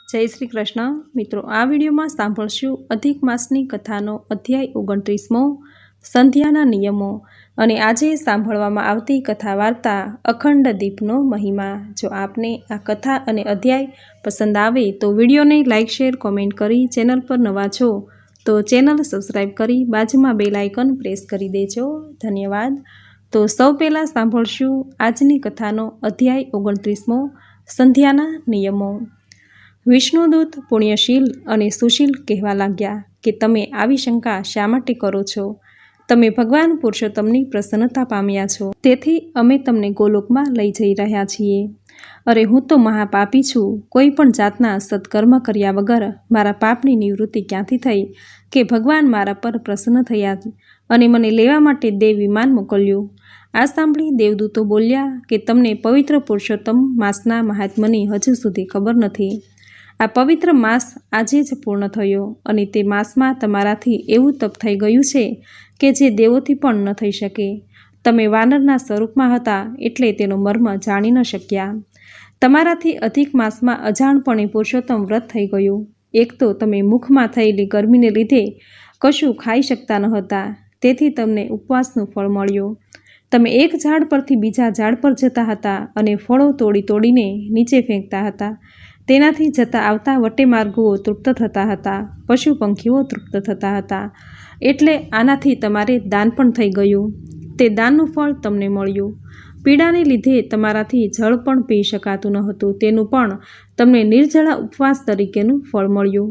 જય શ્રી કૃષ્ણ મિત્રો, આ વિડીયોમાં સાંભળશું અધિક માસની કથાનો અધ્યાય 29મો સંધ્યાના નિયમો અને આજે સાંભળવામાં આવતી કથા વાર્તા અખંડ દીપનો મહિમા। જો આપને આ કથા અને અધ્યાય પસંદ આવે તો વિડીયોને લાઇક શેર કોમેન્ટ કરી ચેનલ પર નવા છો તો ચેનલ સબસ્ક્રાઈબ કરી બાજુમાં બેલ આઇકન પ્રેસ કરી દેજો। ધન્યવાદ। તો સૌ પહેલાં સાંભળશું આજની કથાનો અધ્યાય 29મો સંધ્યાના નિયમો। વિષ્ણુદૂત પુણ્યશીલ અને સુશીલ કહેવા લાગ્યા કે તમે આવી શંકા શા માટે કરો છો? તમે ભગવાન પુરુષોત્તમની પ્રસન્નતા પામ્યા છો, તેથી અમે તમને ગોલોકમાં લઈ જઈ રહ્યા છીએ। અરે હું તો મહાપાપી છું। કોઈ પણ જાતના સત્કર્મ કર્યા વગર મારા પાપની નિવૃત્તિ ક્યાંથી થઈ કે ભગવાન મારા પર પ્રસન્ન થયા અને મને લેવા માટે દેવ વિમાન મોકલ્યું? આ સાંભળી દેવદૂતો બોલ્યા કે તમને પવિત્ર પુરુષોત્તમ માસના મહાત્મ્યની હજુ સુધી ખબર નથી। આ પવિત્ર માસ આજે જ પૂર્ણ થયો અને તે માસમાં તમારાથી એવું તપ થઈ ગયું છે કે જે દેવોથી પણ ન થઈ શકે। તમે વાનરના સ્વરૂપમાં હતા એટલે તેનો મર્મ જાણી ન શક્યા। તમારાથી અધિક માસમાં અજાણપણે પુરુષોત્તમ વ્રત થઈ ગયું। એક તો તમે મુખમાં થયેલી ગરમીને લીધે કશું ખાઈ શકતા ન હતા, તેથી તમને ઉપવાસનું ફળ મળ્યું। તમે એક ઝાડ પરથી બીજા ઝાડ પર જતા હતા અને ફળો તોડીને નીચે ફેંકતા હતા। તેનાથી જતા આવતા વટે માર્ગુઓ તૃપ્ત થતા હતા, પશુ પંખીઓ તૃપ્ત થતા હતા, એટલે આનાથી તમારે દાન પણ થઈ ગયું। તે દાનનું ફળ તમને મળ્યું। પીડાને લીધે તમારાથી જળ પણ પી શકાતું ન હતું, તેનું પણ તમને નિર્જળા ઉપવાસ તરીકેનું ફળ મળ્યું।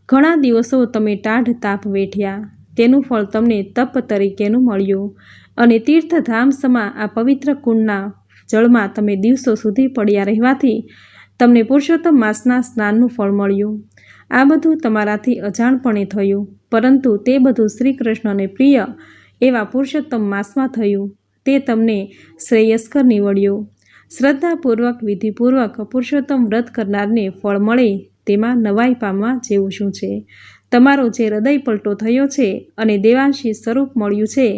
ઘણા દિવસો તમે ટાઢ તાપ વેઠ્યા, તેનું ફળ તમને તપ તરીકેનું મળ્યું। અને તીર્થધામ સમા આ પવિત્ર કુંડના જળમાં તમે દિવસો સુધી પડ્યા રહેવાથી તમને પુરુષોત્તમ માસના સ્નાનનું ફળ મળ્યું। આ બધું તમારાથી અજાણપણે થયું, પરંતુ તે બધું શ્રી કૃષ્ણને પ્રિય એવા પુરુષોત્તમ માસમાં થયું। તે તમને શ્રેયસ્કર નીવડ્યું। શ્રદ્ધાપૂર્વક વિધિપૂર્વક પુરુષોત્તમ વ્રત કરનારને ફળ મળે તેમાં નવાઈ પામવા જેવું શું છે? તમારો જે હૃદય પલટો થયો છે અને દેવાંશી સ્વરૂપ મળ્યું છે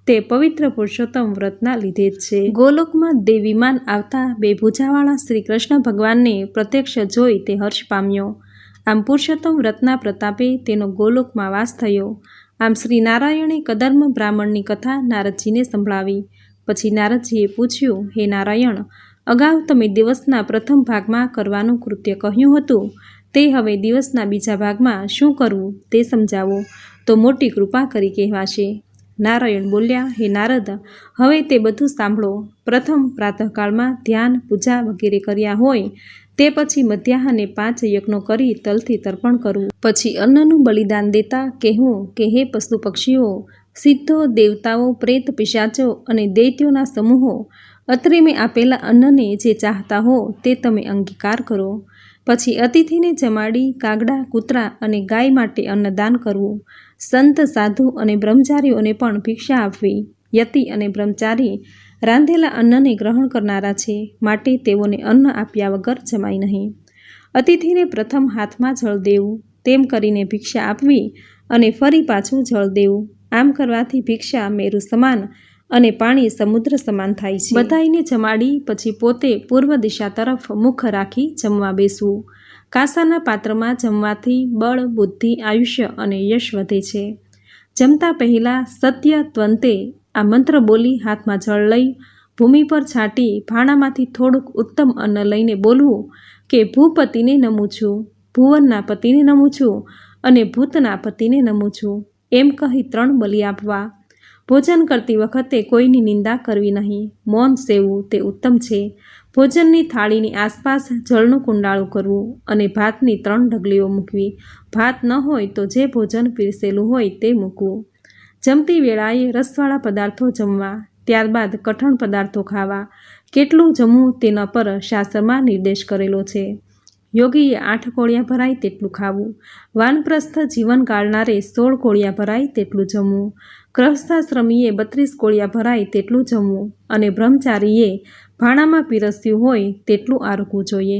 તે પવિત્ર પુરુષોત્તમ વ્રતના લીધે જ છે। ગોલોકમાં દેવ વિમાન આવતા બે ભુજાવાળા શ્રી કૃષ્ણ ભગવાનને પ્રત્યક્ષ જોઈ તે હર્ષ પામ્યો। આમ પુરુષોત્તમ વ્રતના પ્રતાપે તેનો ગોલોકમાં વાસ થયો। આમ શ્રી નારાયણે કદર્મ બ્રાહ્મણની કથા નારદજીને સંભળાવી। પછી નારદજીએ પૂછ્યું, હે નારાયણ, અગાઉ તમે દિવસના પ્રથમ ભાગમાં કરવાનું કૃત્ય કહ્યું હતું, તે હવે દિવસના બીજા ભાગમાં શું કરવું તે સમજાવો તો મોટી કૃપા કરી કહેવાશે। નારાયણ બોલ્યા, હે નારદ, હવે તે બધું સાંભળો। પ્રથમ પ્રાતઃકાળમાં ધ્યાન પૂજા વગેરે કર્યા હોય, તે પછી મધ્યાહને 5 યજ્ઞો કરી તલથી તર્પણ કરવું, પછી અન્નનું બલિદાન દેતા કહેવું કે હે પશુ પક્ષીઓ, સિદ્ધો, દેવતાઓ, પ્રેત, પિશાચો અને દૈત્યોના સમૂહો, અત્રે મેં આપેલા અન્નને જે ચાહતા હો તે તમે અંગીકાર કરો। પછી અતિથિને જમાડી કાગડા, કૂતરા અને ગાય માટે અન્નદાન કરવું। સંત, સાધુ અને બ્રહ્મચારીઓને પણ ભિક્ષા આપવી। યતિ અને બ્રહ્મચારી રાંધેલા અન્નને ગ્રહણ કરનારા છે, માટે તેઓને અન્ન આપ્યા વગર જમાય નહીં। અતિથિને પ્રથમ હાથમાં જળ દેવું, તેમ કરીને ભિક્ષા આપવી અને ફરી પાછું જળ દેવું। આમ કરવાથી ભિક્ષા મેરુ સમાન અને પાણી સમુદ્ર સમાન થાય છે। બધાઈને જમાડી પછી પોતે પૂર્વ દિશા તરફ મુખ રાખી જમવા બેસવું। કાંસાના પાત્રમાં જમવાથી બળ, બુદ્ધિ, આયુષ્ય અને યશ વધે છે। જમતા પહેલાં સત્ય ત્વંતે આ મંત્ર બોલી હાથમાં જળ લઈ ભૂમિ પર છાંટી ભાણામાંથી થોડુંક ઉત્તમ અન્ન લઈને બોલવું કે ભૂપતિને નમું છું, ભુવનના પતિને નમું છું અને ભૂતના પતિને નમું છું, એમ કહી 3 બલિ આપવા। ભોજન કરતી વખતે કોઈની નિંદા કરવી નહીં, મૌન સેવવું તે ઉત્તમ છે। ભોજનની થાળીની આસપાસ જળનું કુંડાળું કરવું અને ભાતની 3 ઢગલીઓ મૂકવી। ભાત ન હોય તો જે ભોજન પીરસેલું હોય તે મૂકવું। જમતી વેળાએ રસવાળા પદાર્થો જમવા, ત્યારબાદ કઠણ પદાર્થો ખાવા। કેટલું જમવું તેના પર શાસ્ત્રમાં નિર્દેશ કરેલો છે। યોગીએ 8 કોળિયા ભરાય તેટલું ખાવું। વાનપ્રસ્થ જીવન ગાળનારે 16 કોળિયા ભરાય તેટલું જમવું। ગૃહસ્થાશ્રમીએ 32 કોળિયા ભરાય તેટલું જમવું અને બ્રહ્મચારીએ ભાણામાં પીરસ્યું હોય તેટલું આરોગવું જોઈએ।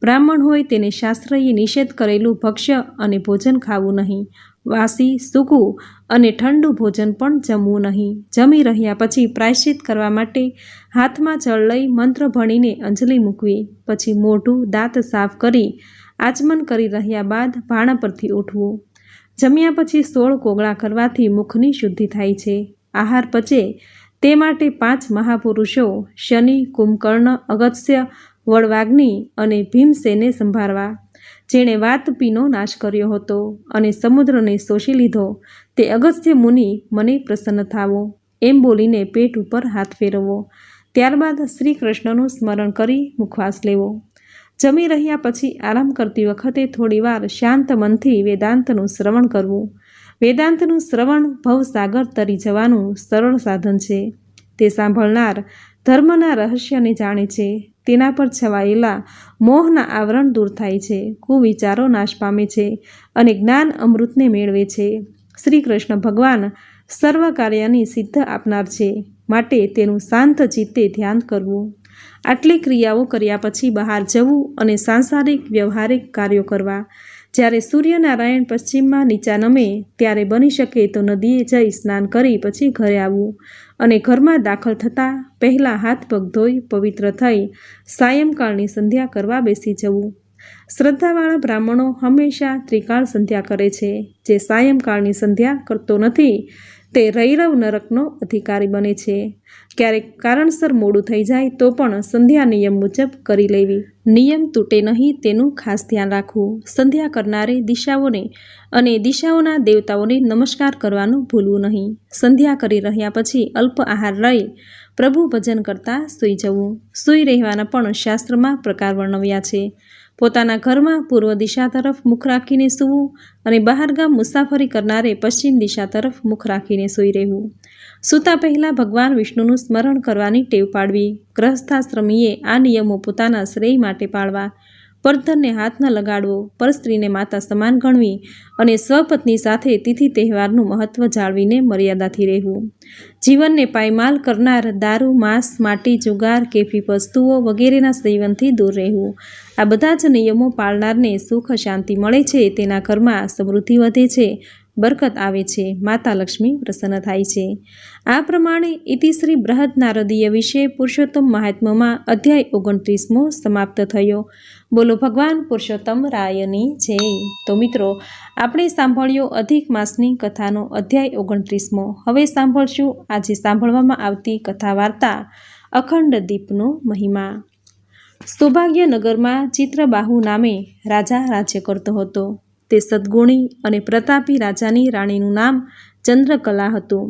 બ્રાહ્મણ હોય તેને શાસ્ત્રએ નિષેધ કરેલું ભક્ષ્ય અને ભોજન ખાવું નહીં। વાસી, સૂકું અને ઠંડુ ભોજન પણ જમવું નહીં। જમી રહ્યા પછી પ્રાયશ્ચિત કરવા માટે હાથમાં જળ લઈ મંત્ર ભણીને અંજલિ મૂકવી। પછી મોઢું, દાંત સાફ કરી આચમન કરી રહ્યા બાદ ભાણા પરથી ઉઠવું. જમ્યા પછી 16 કોગળા કરવાથી મુખની શુદ્ધિ થાય છે. આહાર પચે તે માટે 5 મહાપુરુષો શનિ, કુંભકર્ણ, અગસ્ત્ય, વડવાગ્નિ અને ભીમસેને સંભાળવા. જેણે વાતપીનો નાશ કર્યો હતો અને સમુદ્રને શોષી લીધો, તે અગસ્ત્ય મુનિ મને પ્રસન્ન થાવો, એમ બોલીને પેટ ઉપર હાથ ફેરવવો. ત્યારબાદ શ્રી કૃષ્ણનું સ્મરણ કરી મુખવાસ લેવો. જમી રહ્યા પછી આરામ કરતી વખતે થોડીવાર શાંત મનથી વેદાંતનું શ્રવણ કરવું. વેદાંતનું શ્રવણ ભવસાગર તરી જવાનું સરળ સાધન છે. તે સાંભળનાર ધર્મના રહસ્યને જાણે છે. તેના પર છવાયેલા મોહના આવરણ દૂર થાય છે, કુવિચારો નાશ પામે છે અને જ્ઞાન અમૃતને મેળવે છે. શ્રી કૃષ્ણ ભગવાન સર્વ કાર્યની સિદ્ધ આપનાર છે, માટે તેનું શાંત ચિત્તે ધ્યાન કરવું. આટલી ક્રિયાઓ કર્યા પછી બહાર જવું અને સાંસારિક વ્યવહારિક કાર્યો કરવા. જ્યારે સૂર્યનારાયણ પશ્ચિમમાં નીચા નમે ત્યારે બની શકે તો નદીએ જઈ સ્નાન કરી પછી ઘરે આવવું અને ઘરમાં દાખલ થતાં પહેલાં હાથ પગ ધોઈ પવિત્ર થઈ સાયંકાળની સંધ્યા કરવા બેસી જવું. શ્રદ્ધાવાળા બ્રાહ્મણો હંમેશા ત્રિકાળ સંધ્યા કરે છે. જે સાયંકાળની સંધ્યા કરતો નથી તે રૈરવ નરકનો અધિકારી બને છે. ક્યારેક કારણસર મોડું થઈ જાય તો પણ સંધ્યા નિયમ મુજબ કરી લેવી. નિયમ તૂટે નહીં તેનું ખાસ ધ્યાન રાખવું. સંધ્યા કરનારે દિશાઓને અને દિશાઓના દેવતાઓને નમસ્કાર કરવાનું ભૂલવું નહીં. સંધ્યા કરી રહ્યા પછી અલ્પ આહાર લઈ પ્રભુ ભજન કરતાં સૂઈ જવું. સૂઈ રહેવાના પણ શાસ્ત્રમાં પ્રકાર વર્ણવ્યા છે. પોતાના ઘરમાં પૂર્વ દિશા તરફ મુખ રાખીને સૂવું અને બહારગામ મુસાફરી કરનારે પશ્ચિમ દિશા તરફ મુખ રાખીને સૂઈ રહેવું. સૂતા પહેલાં ભગવાન વિષ્ણુનું સ્મરણ કરવાની ટેવ પાડવી. ગ્રહસ્થાશ્રમીએ આ નિયમો પોતાના શ્રેય માટે પાળવા. પરધનને હાથ ન લગાડવો, પરસ્ત્રીને માતા સમાન ગણવી અને સ્વપત્ની સાથે તિથિ તહેવારનું મહત્ત્વ જાળવીને મર્યાદાથી રહેવું. જીવનને પાયમાલ કરનાર દારૂ, માંસ, માટી, જુગાર, કેફી વસ્તુઓ વગેરેના સેવનથી દૂર રહેવું. આ બધા જ નિયમો પાળનારને સુખ શાંતિ મળે છે. તેના ઘરમાં સમૃદ્ધિ વધે છે, બરકત આવે છે, માતા લક્ષ્મી પ્રસન્ન થાય છે. આ પ્રમાણે ઇતિશ્રી બૃહદ નારદીય વિશે પુરુષોત્તમ મહાત્મ્યમાં અધ્યાય 29મો સમાપ્ત થયો. બોલો ભગવાન પુરુષોત્તમ રાયની જય. તો મિત્રો, આપણે સાંભળ્યો અધિક માસની કથાનો અધ્યાય 29મો. હવે સાંભળશું આજે સાંભળવામાં આવતી કથા વાર્તા અખંડ દીપનો મહિમા. સૌભાગ્યનગરમાં ચિત્રબાહુ નામે રાજા રાજ્ય કરતો હતો. તે સદ્ગુણી અને પ્રતાપી રાજાની રાણીનું નામ ચંદ્રકલા હતું.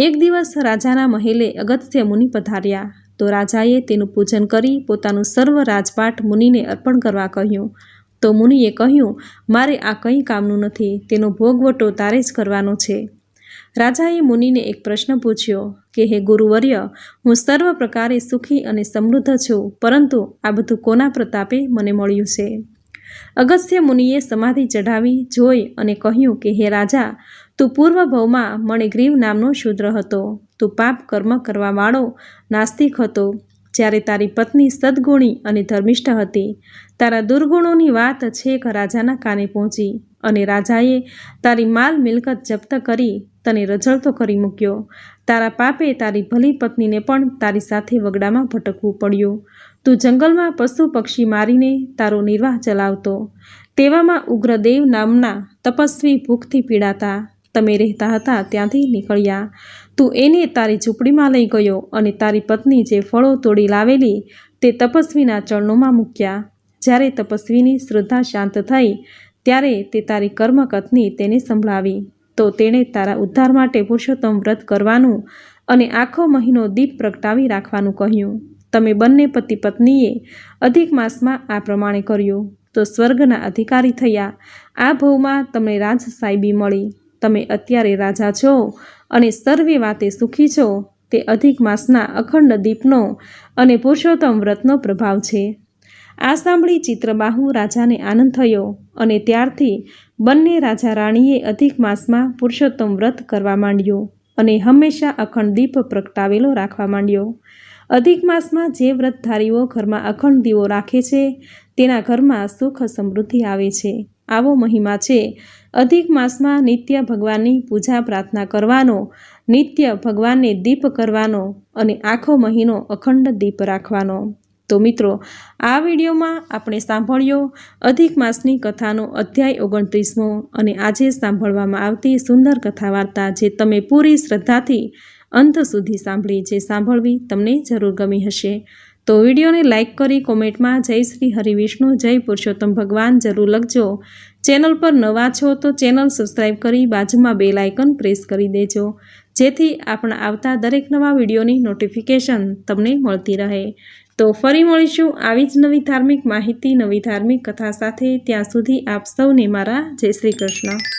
એક દિવસ રાજાના મહેલે અગસ્ત્ય મુનિ પધાર્યા તો રાજાએ તેનું પૂજન કરી પોતાનું સર્વ રાજપાટ મુનિને અર્પણ કરવા કહ્યું. તો મુનિએ કહ્યું, મારે આ કંઈ કામનું નથી, તેનો ભોગવટો તારે જ કરવાનો છે. રાજાએ મુનિને એક પ્રશ્ન પૂછ્યો કે હે ગુરુવર્ય, હું સર્વ પ્રકારે સુખી અને સમૃદ્ધ છું, પરંતુ આ બધું કોના પ્રતાપે મને મળ્યું છે? અગસ્ત્ય મુનિએ સમાધિ ચઢાવી જોઈ અને કહ્યું કે હે રાજા, તું પૂર્વ ભવમાં મણિગ્રીવ નામનો શૂદ્ર હતો. તું પાપ કર્મ કરવાવાળો નાસ્તિક હતો. જ્યારે તારી પત્ની સદ્ગુણી અને ધર્મિષ્ઠ હતી, તારા દુર્ગુણોની વાત છેક રાજાના કાને પહોંચી અને રાજાએ તારી માલ મિલકત જપ્ત કરી તને રઝળતો કરી મૂક્યો. તારા પાપે તારી ભલી પત્નીને પણ તારી સાથે વગડામાં ભટકવું પડ્યું. તું જંગલમાં પશુ પક્ષી મારીને તારો નિર્વાહ ચલાવતો. તેવામાં ઉગ્રદેવ નામના તપસ્વી ભૂખથી પીડાતા. તમે રહેતા હતા ત્યાંથી નીકળ્યા. તું એને તારી ઝૂંપડીમાં લઈ ગયો અને તારી પત્ની જે ફળો તોડી લાવેલી તે તપસ્વીના ચરણોમાં મૂક્યા. જ્યારે તપસ્વીની શ્રદ્ધા શાંત થઈ ત્યારે તે તારી કર્મકથની તેને સંભળાવી તો તેણે તારા ઉદ્ધાર માટે પુરુષોત્તમ વ્રત કરવાનું અને આખો મહિનો દીપ પ્રગટાવી રાખવાનું કહ્યું. તમે બંને પતિ પત્નીએ અધિક માસમાં આ પ્રમાણે કર્યું તો સ્વર્ગના અધિકારી થયા. આ ભવમાં તમને રાજ સાહેબી મળી. તમે અત્યારે રાજા છો અને સર્વે વાતે સુખી છો. તે અધિક માસના અખંડ દીપનો અને પુરુષોત્તમ વ્રતનો પ્રભાવ છે. આ સાંભળી ચિત્રબાહુ રાજાને આનંદ થયો અને ત્યારથી બંને રાજા રાણીએ અધિક માસમાં પુરુષોત્તમ વ્રત કરવા માંડ્યું અને હંમેશા અખંડ દીપ પ્રગટાવેલો રાખવા માંડ્યો. અધિક માસમાં જે વ્રતધારીઓ ઘરમાં અખંડ દીવો રાખે છે તેના ઘરમાં સુખ સમૃદ્ધિ આવે છે. આવો મહિમા છે અધિક માસમાં નિત્ય ભગવાનની પૂજા પ્રાર્થના કરવાનો, નિત્ય ભગવાનને દીપ કરવાનો અને આખો મહિનો અખંડ દીપ રાખવાનો. તો મિત્રો, આ વિડીયોમાં આપણે સાંભળ્યો અધિક માસની કથાનો અધ્યાય 29મો અને આજે સાંભળવામાં આવતી સુંદર કથા વાર્તા જે તમે પૂરી શ્રદ્ધાથી અંત સુધી સાંભળી, જે સાંભળવી તમને જરૂર ગમી હશે. તો વિડીયોને લાઇક કરી કોમેન્ટમાં જય શ્રી હરિવિષ્ણુ, જય પુરુષોત્તમ ભગવાન જરૂર લખજો. ચેનલ પર નવા છો તો ચેનલ સબસ્ક્રાઈબ કરી બાજુમાં બેલ આઇકન પ્રેસ કરી દેજો, જેથી આપણા આવતા દરેક નવા વિડીયોની નોટિફિકેશન તમને મળતી રહે. તો ફરી મળીશું આવી જ નવી ધાર્મિક માહિતી, નવી ધાર્મિક કથા સાથે. ત્યાં સુધી આપ સૌને મારા જય શ્રી કૃષ્ણ.